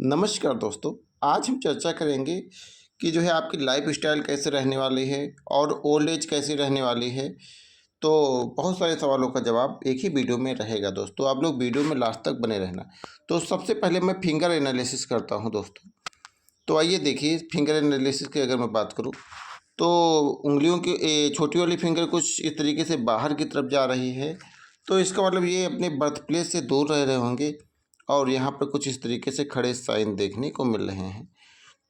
नमस्कार दोस्तों, आज हम चर्चा करेंगे कि जो है आपकी लाइफ स्टाइल कैसे रहने वाली है और ओल्ड एज कैसी रहने वाली है। तो बहुत सारे सवालों का जवाब एक ही वीडियो में रहेगा दोस्तों, आप लोग वीडियो में लास्ट तक बने रहना। तो सबसे पहले मैं फिंगर एनालिसिस करता हूं दोस्तों। तो आइए देखिए, फिंगर एनालिसिस की अगर मैं बात करूं तो उंगलियों की छोटी वाली फिंगर कुछ इस तरीके से बाहर की तरफ जा रही है। तो इसका मतलब ये अपने बर्थ प्लेस से दूर रह रहे होंगे और यहाँ पर कुछ इस तरीके से खड़े साइन देखने को मिल रहे हैं।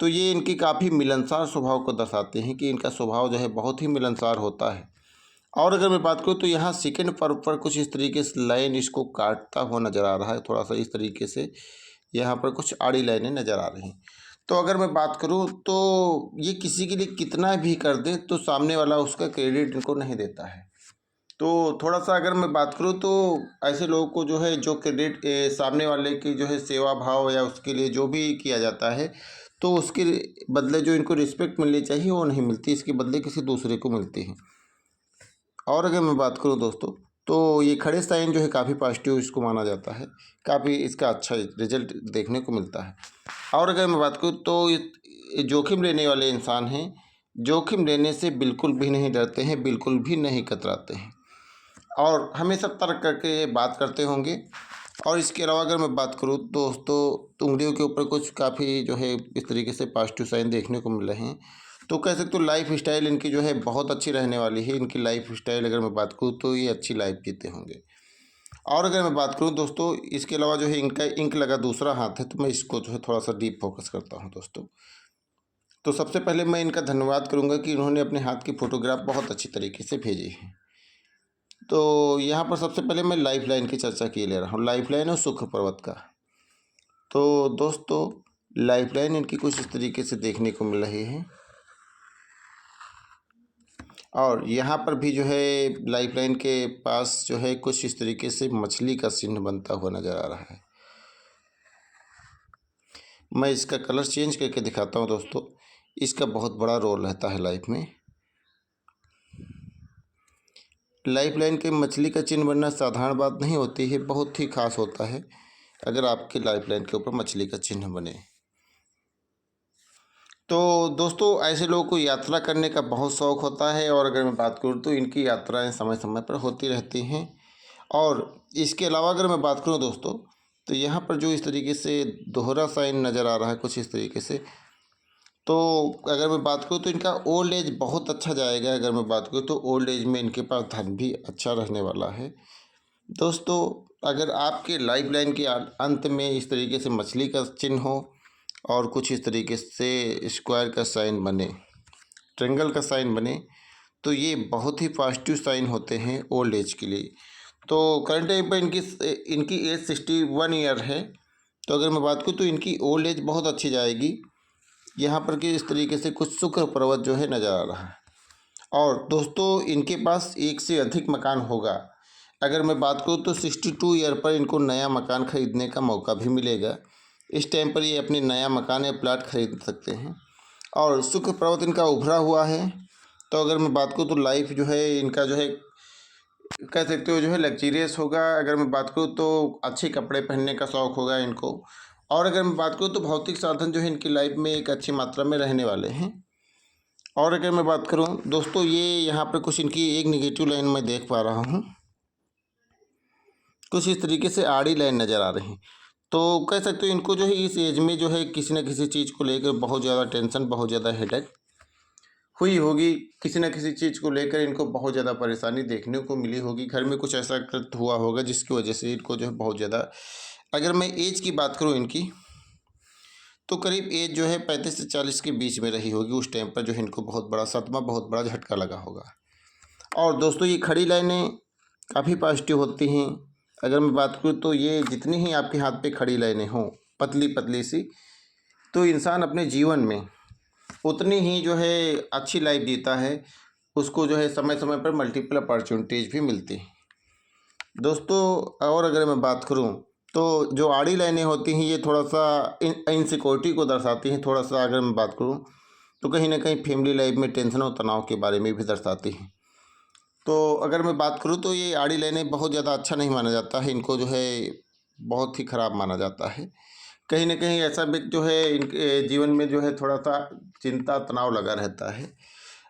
तो ये इनकी काफ़ी मिलनसार स्वभाव को दर्शाते हैं कि इनका स्वभाव जो है बहुत ही मिलनसार होता है। और अगर मैं बात करूँ तो यहाँ सेकंड पर कुछ इस तरीके से लाइन इसको काटता हुआ नज़र आ रहा है, थोड़ा सा इस तरीके से यहाँ पर कुछ आड़ी लाइनें नज़र आ रही हैं। तो अगर मैं बात करूँ तो ये किसी के लिए कितना भी कर दे तो सामने वाला उसका क्रेडिट इनको नहीं देता है। तो थोड़ा सा अगर मैं बात करूँ तो ऐसे लोगों को जो है जो क्रेडिट सामने वाले की जो है सेवा भाव या उसके लिए जो भी किया जाता है, तो उसके बदले जो इनको रिस्पेक्ट मिलनी चाहिए वो नहीं मिलती, इसके बदले किसी दूसरे को मिलती है। और अगर मैं बात करूँ दोस्तों तो ये खड़े साइन जो है काफ़ी पॉजिटिव इसको माना जाता है, काफ़ी इसका अच्छा रिजल्ट देखने को मिलता है। और अगर मैं बात करूँ तो ये जोखिम लेने वाले इंसान हैं, जोखिम लेने से बिल्कुल भी नहीं डरते हैं, बिल्कुल भी नहीं कतराते हैं और हमेशा तर्क करके बात करते होंगे। और इसके अलावा अगर मैं बात करूँ दोस्तों तो उंगलियों के ऊपर कुछ काफ़ी जो है इस तरीके से पॉजिटिव साइन देखने को मिल रहे हैं। तो कह सकते हो लाइफ स्टाइल इनकी जो है बहुत अच्छी रहने वाली है। इनकी लाइफ स्टाइल अगर मैं बात करूँ तो ये अच्छी लाइफ जीते होंगे। और अगर मैं बात करूँ दोस्तों इसके अलावा जो है इनका इंक लगा दूसरा हाथ है, तो मैं इसको जो है थोड़ा सा डीप फोकस करता हूँ दोस्तों। तो सबसे पहले मैं इनका धन्यवाद करूँगा कि इन्होंने अपने हाथ की फ़ोटोग्राफ बहुत अच्छी तरीके से भेजी है। तो यहाँ पर सबसे पहले मैं लाइफ लाइन की चर्चा किए ले रहा हूँ, लाइफ लाइन और सुख पर्वत का। तो दोस्तों लाइफ लाइन इनकी कुछ इस तरीके से देखने को मिल रही है और यहाँ पर भी जो है लाइफ लाइन के पास जो है कुछ इस तरीके से मछली का चिन्ह बनता हुआ नज़र आ रहा है। मैं इसका कलर चेंज करके दिखाता हूँ दोस्तों, इसका बहुत बड़ा रोल रहता है लाइफ में। लाइफ लाइन के मछली का चिन्ह बनना साधारण बात नहीं होती है, बहुत ही खास होता है अगर आपके लाइफ लाइन के ऊपर मछली का चिन्ह बने। तो दोस्तों ऐसे लोगों को यात्रा करने का बहुत शौक़ होता है और अगर मैं बात करूँ तो इनकी यात्राएं समय समय पर होती रहती हैं। और इसके अलावा अगर मैं बात करूँ दोस्तों तो यहाँ पर जो इस तरीके से दोहरा साइन नज़र आ रहा है कुछ इस तरीके से, तो अगर मैं बात करूँ तो इनका ओल्ड एज बहुत अच्छा जाएगा। अगर मैं बात करूँ तो ओल्ड एज में इनके पास धन भी अच्छा रहने वाला है। दोस्तों अगर आपके लाइफ लाइन के अंत में इस तरीके से मछली का चिन्ह हो और कुछ इस तरीके से स्क्वायर का साइन बने, ट्रायंगल का साइन बने, तो ये बहुत ही पॉजिटिव साइन होते हैं ओल्ड एज के लिए। तो करंट टाइम पर इनकी एज 61 ईयर है। तो अगर मैं बात करूँ तो इनकी ओल्ड एज बहुत अच्छी जाएगी। यहाँ पर कि इस तरीके से कुछ शुक्र पर्वत जो है नज़र आ रहा है और दोस्तों इनके पास एक से अधिक मकान होगा। अगर मैं बात करूँ तो 62 ईयर पर इनको नया मकान खरीदने का मौका भी मिलेगा। इस टाइम पर ये अपने नया मकान या प्लाट खरीद सकते हैं और शुक्र पर्वत इनका उभरा हुआ है। तो अगर मैं बात करूँ तो लाइफ जो है इनका जो है कह सकते हो जो है लग्जीरियस होगा। अगर मैं बात करूँ तो अच्छे कपड़े पहनने का शौक़ होगा इनको। और अगर मैं बात करूँ तो भौतिक साधन जो है इनकी लाइफ में एक अच्छी मात्रा में रहने वाले हैं। और अगर मैं बात करूँ दोस्तों ये यहाँ पर कुछ इनकी एक नेगेटिव लाइन मैं देख पा रहा हूँ, कुछ इस तरीके से आड़ी लाइन नज़र आ रही है। तो कह सकते हो इनको जो है इस एज में जो है किसी न किसी चीज़ को लेकर बहुत ज़्यादा टेंशन, बहुत ज़्यादा हेडेक हुई होगी। किसी न किसी चीज़ को लेकर इनको बहुत ज़्यादा परेशानी देखने को मिली होगी। घर में कुछ ऐसा कृत्य हुआ होगा जिसकी वजह से इनको जो है बहुत ज़्यादा, अगर मैं एज की बात करूँ इनकी तो करीब एज जो है 35 से 40 के बीच में रही होगी। उस टाइम पर जो है इनको बहुत बड़ा सदमा, बहुत बड़ा झटका लगा होगा। और दोस्तों ये खड़ी लाइनें काफ़ी पॉजिटिव होती हैं। अगर मैं बात करूँ तो ये जितनी ही आपके हाथ पे खड़ी लाइनें हों पतली पतली सी, तो इंसान अपने जीवन में उतनी ही जो है अच्छी लाइफ जीता है। उसको जो है समय समय पर मल्टीपल अपॉर्चुनिटीज़ भी मिलती हैं दोस्तों। और अगर मैं बात करूं तो जो आड़ी लाइनें होती हैं ये थोड़ा सा इनसिक्योरिटी को दर्शाती हैं। थोड़ा सा अगर मैं बात करूं तो कहीं ना कहीं फैमिली लाइफ में टेंशन और तनाव के बारे में भी दर्शाती हैं। तो अगर मैं बात करूं तो ये आड़ी लाइनें बहुत ज़्यादा अच्छा नहीं माना जाता है, इनको जो है बहुत ही ख़राब माना जाता है। कहीं न कहीं ऐसा व्यक्ति जो है इनके जीवन में जो है थोड़ा-सा चिंता, तनाव लगा रहता है।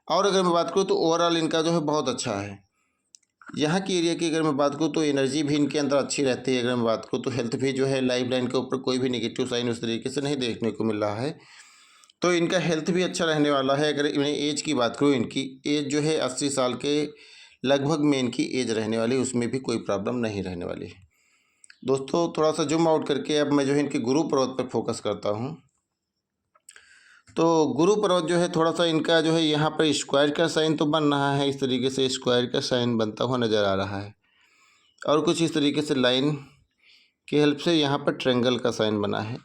और अगर मैं बात करूँ तो ओवरऑल इनका जो है बहुत अच्छा है। यहाँ की एरिया की अगर मैं बात करूँ तो एनर्जी भी इनके अंदर अच्छी रहती है। अगर मैं बात करूँ तो हेल्थ भी जो है लाइफ लाइन के ऊपर कोई भी नेगेटिव साइन उस तरीके से नहीं देखने को मिल रहा है। तो इनका हेल्थ भी अच्छा रहने वाला है। अगर मैं एज की बात करूँ, इनकी एज जो है 80 साल के लगभग में इनकी एज रहने वाली है, उसमें भी कोई प्रॉब्लम नहीं रहने वाली है। दोस्तों थोड़ा सा जूम आउट करके अब मैं जो है इनके गुरु पर्वत पर फोकस करता हूँ। तो गुरु पर्वत जो है थोड़ा सा इनका जो है यहाँ पर स्क्वायर का साइन तो बन रहा है, इस तरीके से स्क्वायर का साइन बनता हुआ नज़र आ रहा है। और कुछ इस तरीके से लाइन की हेल्प से यहाँ पर ट्रायंगल का साइन बना है।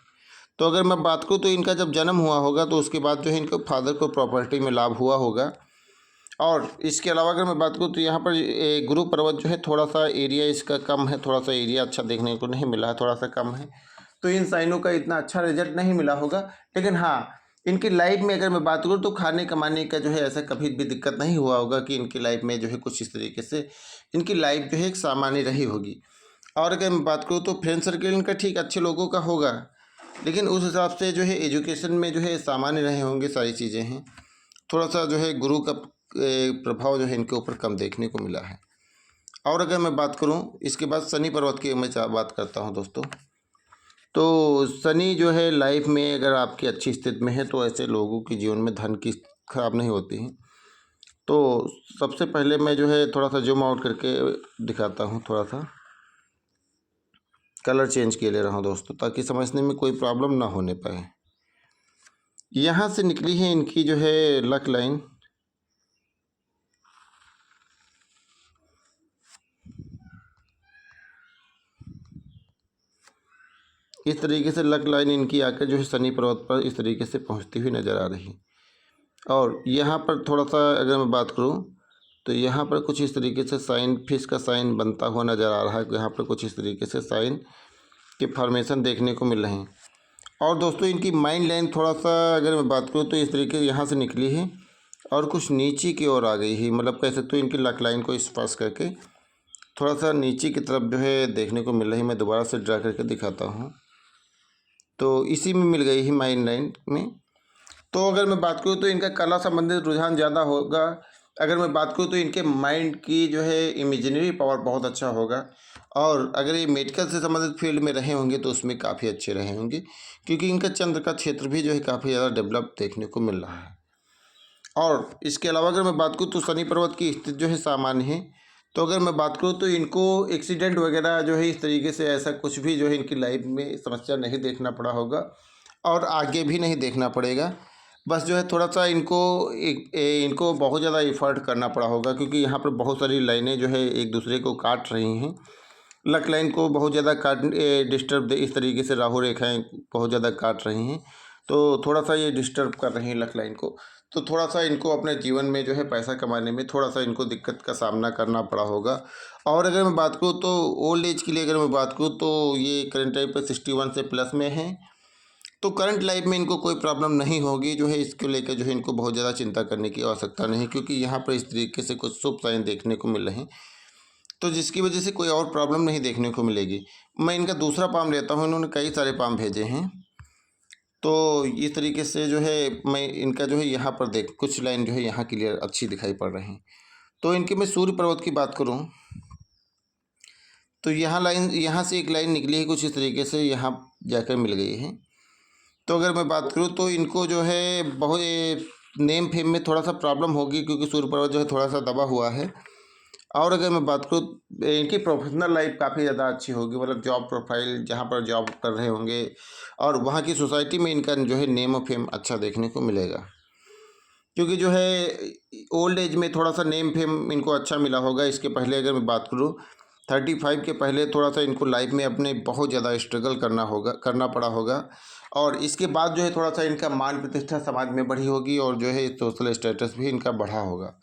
तो अगर मैं बात करूँ तो इनका जब जन्म हुआ होगा तो उसके बाद जो है इनके फादर को प्रॉपर्टी में लाभ हुआ होगा। और इसके अलावा अगर मैं बात करूँ तो यहाँ पर गुरु पर्वत जो है थोड़ा सा एरिया इसका कम है, थोड़ा सा एरिया अच्छा देखने को नहीं मिला है, थोड़ा सा कम है। तो इन साइनों का इतना अच्छा रिजल्ट नहीं मिला होगा। लेकिन हाँ, इनकी लाइफ में अगर मैं बात करूँ तो खाने कमाने का जो है ऐसा कभी भी दिक्कत नहीं हुआ होगा कि इनकी लाइफ में जो है कुछ इस तरीके से इनकी लाइफ जो है एक सामान्य रही होगी। और अगर मैं बात करूँ तो फ्रेंड सर्कल इनका ठीक अच्छे लोगों का होगा, लेकिन उस हिसाब से जो है एजुकेशन में जो है सामान्य रहे होंगे, सारी चीज़ें हैं। थोड़ा सा जो है गुरु का प्रभाव जो है इनके ऊपर कम देखने को मिला है। और अगर मैं बात करूं इसके बाद शनि पर्वत की मैं बात करता हूं दोस्तों। तो शनि जो है लाइफ में अगर आपकी अच्छी स्थिति में है तो ऐसे लोगों के जीवन में धन की खराब नहीं होती है। तो सबसे पहले मैं जो है थोड़ा सा जूम आउट करके दिखाता हूँ, थोड़ा सा कलर चेंज किए ले रहा हूँ दोस्तों, ताकि समझने में कोई प्रॉब्लम ना होने पाए। यहाँ से निकली है इनकी जो है लक लाइन। इस तरीके से लक लाइन इनकी आकर जो है शनि पर्वत पर इस तरीके से पहुंचती हुई नज़र आ रही। और यहाँ पर थोड़ा सा अगर मैं बात करूँ तो यहाँ पर कुछ इस तरीके से साइन फिश का साइन बनता हुआ नज़र आ रहा है। यहाँ पर कुछ इस तरीके से साइन के फॉर्मेशन देखने को मिल रहे हैं। और दोस्तों इनकी माइंड लाइन थोड़ा सा अगर मैं बात करूँ तो इस तरीके यहाँ से निकली है और कुछ नीचे की ओर आ गई है। मतलब कह सकते हो इनकी लक लाइन को स्पर्श करके थोड़ा सा नीचे की तरफ जो है देखने को मिल रही है। मैं दोबारा से ड्रा करके दिखाता हूँ। तो इसी में मिल गई है माइंड लाइन में। तो अगर मैं बात करूँ तो इनका कला संबंधित रुझान ज़्यादा होगा। अगर मैं बात करूँ तो इनके माइंड की जो है इमेजिनरी पावर बहुत अच्छा होगा। और अगर ये मेडिकल से संबंधित फील्ड में रहे होंगे तो उसमें काफ़ी अच्छे रहे होंगे, क्योंकि इनका चंद्र का क्षेत्र भी जो है काफ़ी ज़्यादा डेवलप देखने को मिल रहा है। और इसके अलावा अगर मैं बात करूँ तो शनि पर्वत की स्थिति जो है सामान्य है। तो अगर मैं बात करूँ तो इनको एक्सीडेंट वगैरह जो है इस तरीके से ऐसा कुछ भी जो है इनकी लाइफ में समस्या नहीं देखना पड़ा होगा और आगे भी नहीं देखना पड़ेगा। बस जो है थोड़ा सा इनको बहुत ज़्यादा एफर्ट करना पड़ा होगा, क्योंकि यहाँ पर बहुत सारी लाइनें जो है एक दूसरे को काट रही हैं। लक लाइन को बहुत ज़्यादा डिस्टर्ब इस तरीके से राहु रेखाएं बहुत ज़्यादा काट रही हैं। तो थोड़ा सा ये डिस्टर्ब कर रही हैं लक लाइन को। तो थोड़ा सा इनको अपने जीवन में जो है पैसा कमाने में थोड़ा सा इनको दिक्कत का सामना करना पड़ा होगा। और अगर मैं बात करूँ तो ओल्ड एज के लिए अगर मैं बात करूँ तो ये करंट टाइम पर 61 से प्लस में है। तो करंट लाइफ में इनको कोई प्रॉब्लम नहीं होगी जो है, इसको लेकर जो है इनको बहुत ज़्यादा चिंता करने की आवश्यकता नहीं, क्योंकि यहाँ पर इस तरीके से कुछ शुभ साइन देखने को मिल रहे हैं। तो जिसकी वजह से कोई और प्रॉब्लम नहीं देखने को मिलेगी। मैं इनका दूसरा पाम लेता हूँ। इन्होंने कई सारे पाम भेजे हैं। तो इस तरीके से जो है मैं इनका जो है यहाँ पर देख कुछ लाइन जो है यहाँ क्लियर अच्छी दिखाई पड़ रही हैं। तो इनके मैं सूर्य पर्वत की बात करूँ तो यहाँ से एक लाइन निकली है कुछ इस तरीके से, यहाँ जाकर मिल गई है। तो अगर मैं बात करूँ तो इनको जो है बहुत नेम फेम में थोड़ा सा प्रॉब्लम होगी, क्योंकि सूर्य पर्वत जो है थोड़ा सा दबा हुआ है। और अगर मैं बात करूँ इनकी प्रोफेशनल लाइफ काफ़ी ज़्यादा अच्छी होगी। मतलब जॉब प्रोफाइल जहाँ पर जॉब कर रहे होंगे और वहाँ की सोसाइटी में इनका जो है नेम और फेम अच्छा देखने को मिलेगा, क्योंकि जो है ओल्ड एज में थोड़ा सा नेम फेम इनको अच्छा मिला होगा। इसके पहले अगर मैं बात करूँ 35 के पहले थोड़ा सा इनको लाइफ में अपने बहुत ज़्यादा स्ट्रगल करना पड़ा होगा। और इसके बाद जो है थोड़ा सा इनका मान प्रतिष्ठा समाज में बढ़ी होगी और जो है सोशल स्टेटस भी इनका बढ़ा होगा।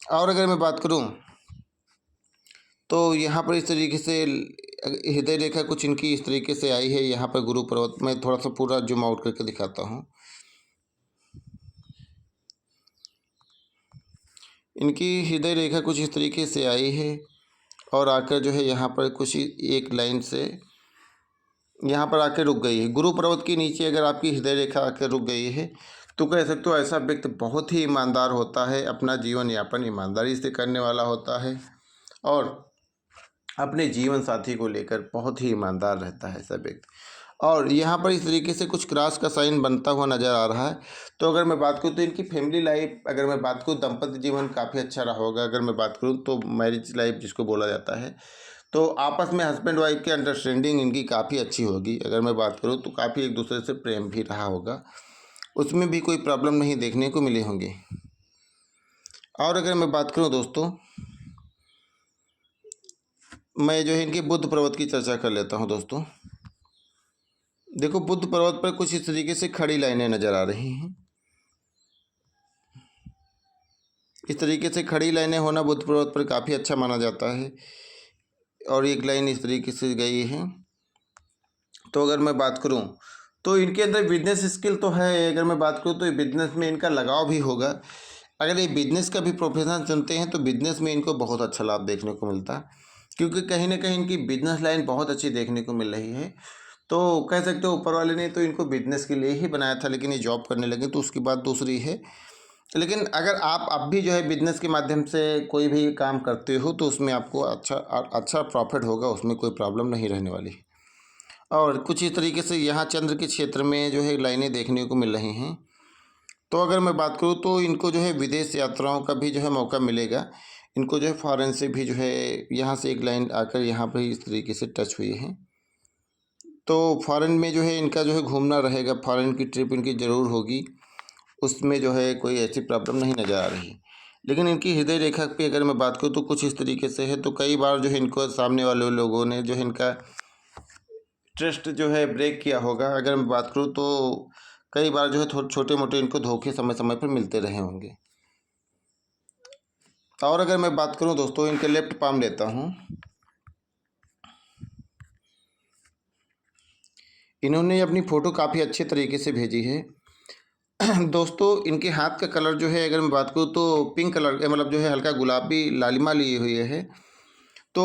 और अगर मैं बात करूँ तो यहाँ पर इस तरीके से हृदय रेखा कुछ इनकी इस तरीके से आई है। यहाँ पर गुरु पर्वत में थोड़ा सा पूरा जूम आउट करके दिखाता हूँ। इनकी हृदय रेखा कुछ इस तरीके से आई है और आकर जो है यहाँ पर कुछ एक लाइन से यहाँ पर आके रुक गई है। गुरु पर्वत के नीचे अगर आपकी हृदय रेखा आकर रुक गई है तो कह सकते हो ऐसा व्यक्ति बहुत ही ईमानदार होता है, अपना जीवन यापन ईमानदारी से करने वाला होता है और अपने जीवन साथी को लेकर बहुत ही ईमानदार रहता है ऐसा व्यक्ति। और यहाँ पर इस तरीके से कुछ क्रॉस का साइन बनता हुआ नज़र आ रहा है। तो अगर मैं बात करूँ तो इनकी फैमिली लाइफ, अगर मैं बात करूँ दाम्पत्य जीवन काफ़ी अच्छा रहा होगा। अगर मैं बात करूँ तो मैरिज लाइफ जिसको बोला जाता है, तो आपस में हस्बैंड वाइफ की अंडरस्टैंडिंग इनकी काफ़ी अच्छी होगी। अगर मैं बात करूँ तो काफ़ी एक दूसरे से प्रेम भी रहा होगा, उसमें भी कोई प्रॉब्लम नहीं देखने को मिले होंगे। और अगर मैं बात करूँ दोस्तों, मैं जो है इनके बुध पर्वत की चर्चा कर लेता हूँ दोस्तों। देखो बुध पर्वत पर कुछ इस तरीके से खड़ी लाइनें नज़र आ रही हैं। इस तरीके से खड़ी लाइनें होना बुध पर्वत पर काफ़ी अच्छा माना जाता है। और एक लाइन इस तरीके से गई है। तो अगर मैं बात करूं तो इनके अंदर बिजनेस स्किल तो है। अगर मैं बात करूं तो बिजनेस में इनका लगाव भी होगा। अगर ये बिजनेस का भी प्रोफेशन चुनते हैं तो बिजनेस में इनको बहुत अच्छा लाभ देखने को मिलता है, क्योंकि कहीं ना कहीं इनकी बिजनेस लाइन बहुत अच्छी देखने को मिल रही है। तो कह सकते हो ऊपर वाले ने तो इनको बिजनेस के लिए ही बनाया था, लेकिन ये जॉब करने लगे तो उसकी बात दूसरी है। लेकिन अगर आप अब भी जो है बिजनेस के माध्यम से कोई भी काम करते हो तो उसमें आपको अच्छा प्रॉफिट होगा, उसमें कोई प्रॉब्लम नहीं रहने वाली। और कुछ इस तरीके से यहाँ चंद्र के क्षेत्र में जो है लाइनें देखने को मिल रही हैं। तो अगर मैं बात करूँ तो इनको जो है विदेश यात्राओं का भी जो है मौका मिलेगा। इनको जो है फॉरेन से भी जो है यहाँ से एक लाइन आकर यहाँ पर इस तरीके से टच हुई है। तो फॉरेन में जो है इनका जो है घूमना रहेगा, फॉरेन की ट्रिप इनकी ज़रूर होगी, उसमें जो है कोई ऐसी प्रॉब्लम नहीं नज़र आ रही। लेकिन इनकी हृदय रेखा पे अगर मैं बात करूँ तो कुछ इस तरीके से है। तो कई बार जो है इनको सामने वाले लोगों ने जो है इनका ट्रस्ट जो है ब्रेक किया होगा। अगर मैं बात करूँ तो कई बार जो है छोटे मोटे इनको धोखे समय समय पर मिलते रहे होंगे। और अगर मैं बात करूँ दोस्तों इनके लेफ्ट पाम लेता हूँ, इन्होंने अपनी फ़ोटो काफ़ी अच्छे तरीके से भेजी है। दोस्तों इनके हाथ का कलर जो है अगर मैं बात करूँ तो पिंक कलर, मतलब जो है हल्का गुलाबी लालिमा लिए हुए है। तो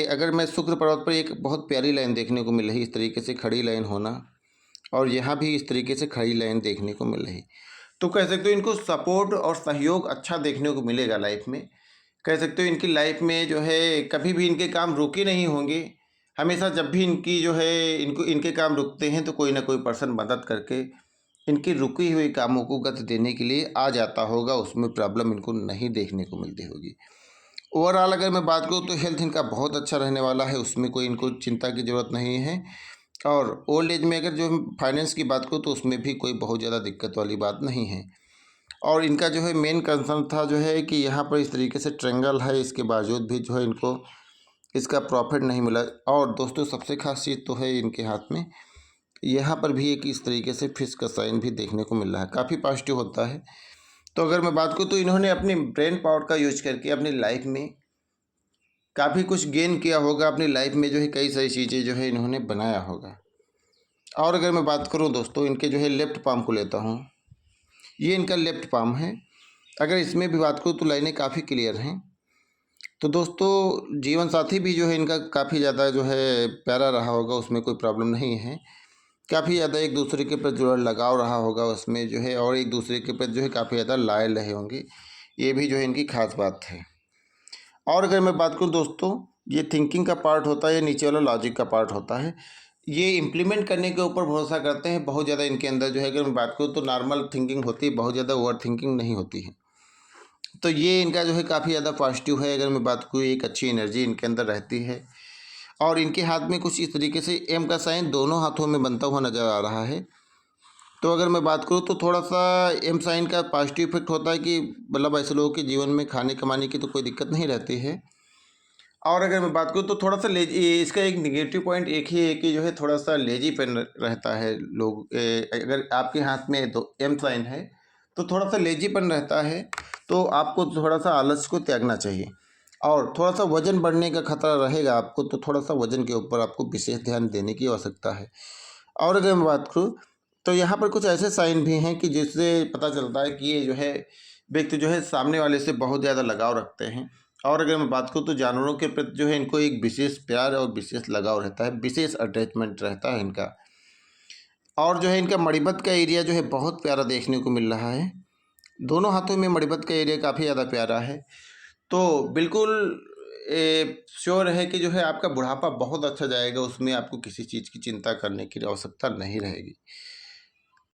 अगर मैं शुक्र पर्वत पर एक बहुत प्यारी लाइन देखने को मिल रही, इस तरीके से खड़ी लाइन होना, और यहाँ भी इस तरीके से खड़ी लाइन देखने को मिल रही। तो कह सकते हो इनको सपोर्ट और सहयोग अच्छा देखने को मिलेगा लाइफ में। कह सकते हो इनकी लाइफ में जो है कभी भी इनके काम रुके नहीं होंगे। हमेशा जब भी इनकी जो है इनके काम रुकते हैं तो कोई ना कोई पर्सन मदद करके इनकी रुकी हुई कामों को गति देने के लिए आ जाता होगा, उसमें प्रॉब्लम इनको नहीं देखने को मिलती होगी। ओवरऑल अगर मैं बात करूँ तो हेल्थ इनका बहुत अच्छा रहने वाला है, उसमें कोई इनको चिंता की ज़रूरत नहीं है। और ओल्ड एज में अगर जो फाइनेंस की बात करूँ तो उसमें भी कोई बहुत ज़्यादा दिक्कत वाली बात नहीं है। और इनका जो है मेन कंसर्न था जो है कि यहाँ पर इस तरीके से ट्रेंगल है, इसके बावजूद भी जो है इनको इसका प्रॉफिट नहीं मिला। और दोस्तों सबसे खास चीज़ तो है इनके हाथ में यहाँ पर भी एक इस तरीके से फिश का साइन भी देखने को मिल रहा है, काफ़ी पॉजिटिव होता है। तो अगर मैं बात करूँ तो इन्होंने अपनी ब्रेन पावर का यूज करके अपनी लाइफ में काफ़ी कुछ गेन किया होगा। अपनी लाइफ में जो है कई सारी चीज़ें जो है इन्होंने बनाया होगा। और अगर मैं बात करूँ दोस्तों इनके जो है लेफ्ट पाम को लेता हूँ, ये इनका लेफ्ट पाम है। अगर इसमें भी बात करूँ तो लाइनें काफ़ी क्लियर हैं। तो दोस्तों जीवन साथी भी जो है इनका काफ़ी ज़्यादा जो है प्यारा रहा होगा, उसमें कोई प्रॉब्लम नहीं है। काफ़ी ज़्यादा एक दूसरे के प्रति जो है लगाव रहा होगा उसमें जो है, और एक दूसरे के प्रति जो है काफ़ी ज़्यादा लॉयल रहे होंगे, ये भी जो है इनकी खास बात है। और अगर मैं बात करूँ दोस्तों, ये थिंकिंग का पार्ट होता है, ये नीचे वाला लॉजिक का पार्ट होता है। ये इम्प्लीमेंट करने के ऊपर भरोसा करते हैं बहुत ज़्यादा। इनके अंदर जो है अगर मैं बात करूँ तो नॉर्मल थिंकिंग होती है, बहुत ज़्यादा ओवर थिंकिंग नहीं होती है। तो ये इनका जो है काफ़ी ज़्यादा पॉजिटिव है। अगर मैं बात करूँ एक अच्छी एनर्जी इनके अंदर रहती है। और इनके हाथ में कुछ इस तरीके से एम का साइन दोनों हाथों में बनता हुआ नज़र आ रहा है। तो अगर मैं बात करूँ तो थोड़ा सा एम साइन का पॉजिटिव इफेक्ट होता है कि मतलब ऐसे लोगों के जीवन में खाने कमाने की तो कोई दिक्कत नहीं रहती है। और अगर मैं बात करूँ तो थोड़ा सा लेजी, इसका एक निगेटिव पॉइंट एक ही है कि जो है थोड़ा सा लेजीपन रहता है। लोग अगर आपके हाथ में तो एम साइन है तो थोड़ा सा लेजीपन रहता है, तो आपको थोड़ा सा आलस को त्यागना चाहिए। और थोड़ा सा वज़न बढ़ने का खतरा रहेगा आपको, तो थोड़ा सा वज़न के ऊपर आपको विशेष ध्यान देने की आवश्यकता है। और अगर मैं बात करूँ तो यहाँ पर कुछ ऐसे साइन भी हैं कि जिससे पता चलता है कि ये जो है व्यक्ति जो है सामने वाले से बहुत ज़्यादा लगाव रखते हैं। और अगर मैं बात करूँ तो जानवरों के प्रति जो है इनको एक विशेष प्यार और विशेष लगाव रहता है, विशेष अटैचमेंट रहता है इनका। और जो है इनका मणिबत का एरिया जो है बहुत प्यारा देखने को मिल रहा है। दोनों हाथों में मणिबत का एरिया काफ़ी ज़्यादा प्यारा है। तो बिल्कुल श्योर है कि जो है आपका बुढ़ापा बहुत अच्छा जाएगा, उसमें आपको किसी चीज़ की चिंता करने की आवश्यकता नहीं रहेगी।